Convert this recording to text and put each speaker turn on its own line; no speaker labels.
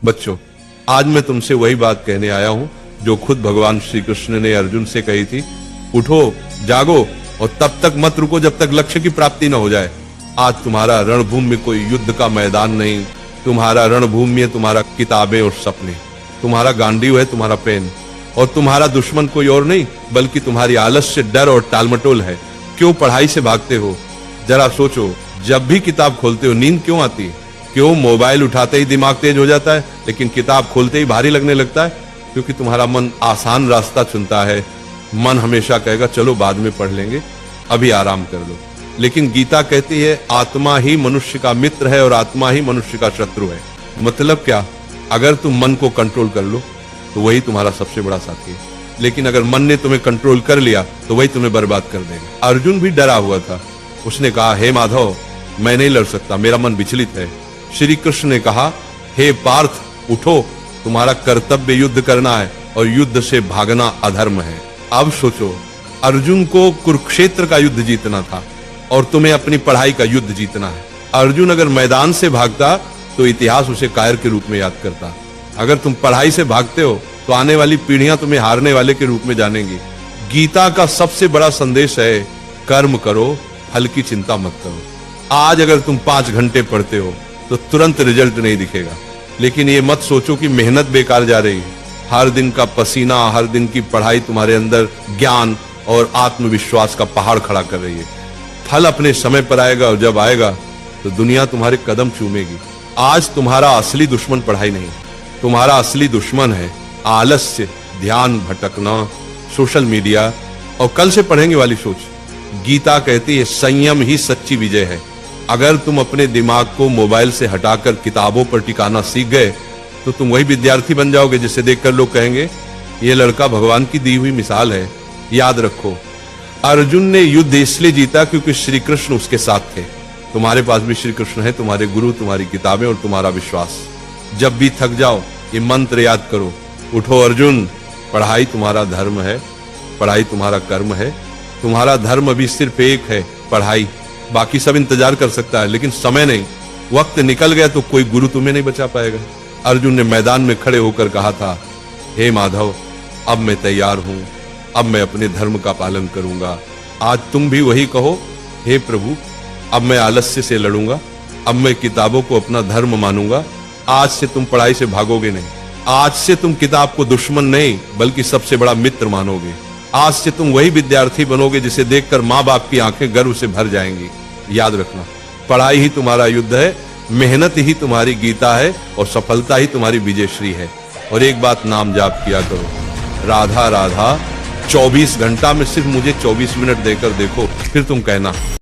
बच्चों, आज मैं तुमसे वही बात कहने आया हूं जो खुद भगवान श्री कृष्ण ने अर्जुन से कही थी। उठो, जागो और तब तक मत रुको जब तक लक्ष्य की प्राप्ति न हो जाए। आज तुम्हारा रणभूमि में कोई युद्ध का मैदान नहीं, तुम्हारा रणभूमि है तुम्हारा किताबें और सपने, तुम्हारा गांडीव है तुम्हारा पेन, और तुम्हारा दुश्मन कोई और नहीं बल्कि तुम्हारी आलस्य, डर और टालमटोल है। क्यों पढ़ाई से भागते हो? जरा सोचो, जब भी किताब खोलते हो नींद क्यों आती है? क्यों मोबाइल उठाते ही दिमाग तेज हो जाता है लेकिन किताब खोलते ही भारी लगने लगता है? क्योंकि तुम्हारा मन आसान रास्ता चुनता है। मन हमेशा कहेगा चलो बाद में पढ़ लेंगे, अभी आराम कर लो। लेकिन गीता कहती है आत्मा ही मनुष्य का मित्र है और आत्मा ही मनुष्य का शत्रु है। मतलब क्या? अगर तुम मन को कंट्रोल कर लो तो वही तुम्हारा सबसे बड़ा साथी है, लेकिन अगर मन ने तुम्हें कंट्रोल कर लिया तो वही तुम्हें बर्बाद कर देगा। अर्जुन भी डरा हुआ था। उसने कहा, हे माधव, मैं नहीं लड़ सकता, मेरा मन विचलित है। श्री कृष्ण ने कहा, हे पार्थ, उठो, तुम्हारा कर्तव्य युद्ध करना है और युद्ध से भागना अधर्म है। अब सोचो, अर्जुन को कुरुक्षेत्र का युद्ध जीतना था और तुम्हें अपनी पढ़ाई का युद्ध जीतना है। अर्जुन अगर मैदान से भागता तो इतिहास उसे कायर के रूप में याद करता। अगर तुम पढ़ाई से भागते हो तो आने वाली पीढ़ियां तुम्हें हारने वाले के रूप में जानेंगी। गीता का सबसे बड़ा संदेश है, कर्म करो, फल की चिंता मत करो। आज अगर तुम 5 घंटे पढ़ते हो तो तुरंत रिजल्ट नहीं दिखेगा, लेकिन ये मत सोचो कि मेहनत बेकार जा रही है। हर दिन का पसीना, हर दिन की पढ़ाई तुम्हारे अंदर ज्ञान और आत्मविश्वास का पहाड़ खड़ा कर रही है। फल अपने समय पर आएगा और जब आएगा तो दुनिया तुम्हारे कदम चूमेगी। आज तुम्हारा असली दुश्मन पढ़ाई नहीं, तुम्हारा असली दुश्मन है आलस्य, ध्यान भटकना, सोशल मीडिया और कल से पढ़ेंगे वाली सोच। गीता कहती है संयम ही सच्ची विजय है। अगर तुम अपने दिमाग को मोबाइल से हटाकर किताबों पर टिकाना सीख गए तो तुम वही विद्यार्थी बन जाओगे जिसे देखकर लोग कहेंगे ये लड़का भगवान की दी हुई मिसाल है। याद रखो, अर्जुन ने युद्ध इसलिए जीता क्योंकि श्री कृष्ण उसके साथ थे। तुम्हारे पास भी श्री कृष्ण है, तुम्हारे गुरु, तुम्हारी किताबें और तुम्हारा विश्वास। जब भी थक जाओ ये मंत्र याद करो, उठो अर्जुन, पढ़ाई तुम्हारा धर्म है, पढ़ाई तुम्हारा कर्म है। तुम्हारा धर्म अभी सिर्फ एक है, पढ़ाई। बाकी सब इंतजार कर सकता है लेकिन समय नहीं। वक्त निकल गया तो कोई गुरु तुम्हें नहीं बचा पाएगा। अर्जुन ने मैदान में खड़े होकर कहा था, हे माधव, अब मैं तैयार हूं, अब मैं अपने धर्म का पालन करूंगा। आज तुम भी वही कहो, हे प्रभु, अब मैं आलस्य से लड़ूंगा, अब मैं किताबों को अपना धर्म मानूंगा। आज से तुम पढ़ाई से भागोगे नहीं, आज से तुम किताब को दुश्मन नहीं बल्कि सबसे बड़ा मित्र मानोगे। आज से तुम वही विद्यार्थी बनोगे जिसे देखकर माँ बाप की आंखें गर्व से भर जाएंगी। याद रखना, पढ़ाई ही तुम्हारा युद्ध है, मेहनत ही तुम्हारी गीता है और सफलता ही तुम्हारी विजयश्री है। और एक बात नाम जाप किया करो, राधा राधा। 24 घंटा में सिर्फ मुझे 24 मिनट देकर देखो, फिर तुम कहना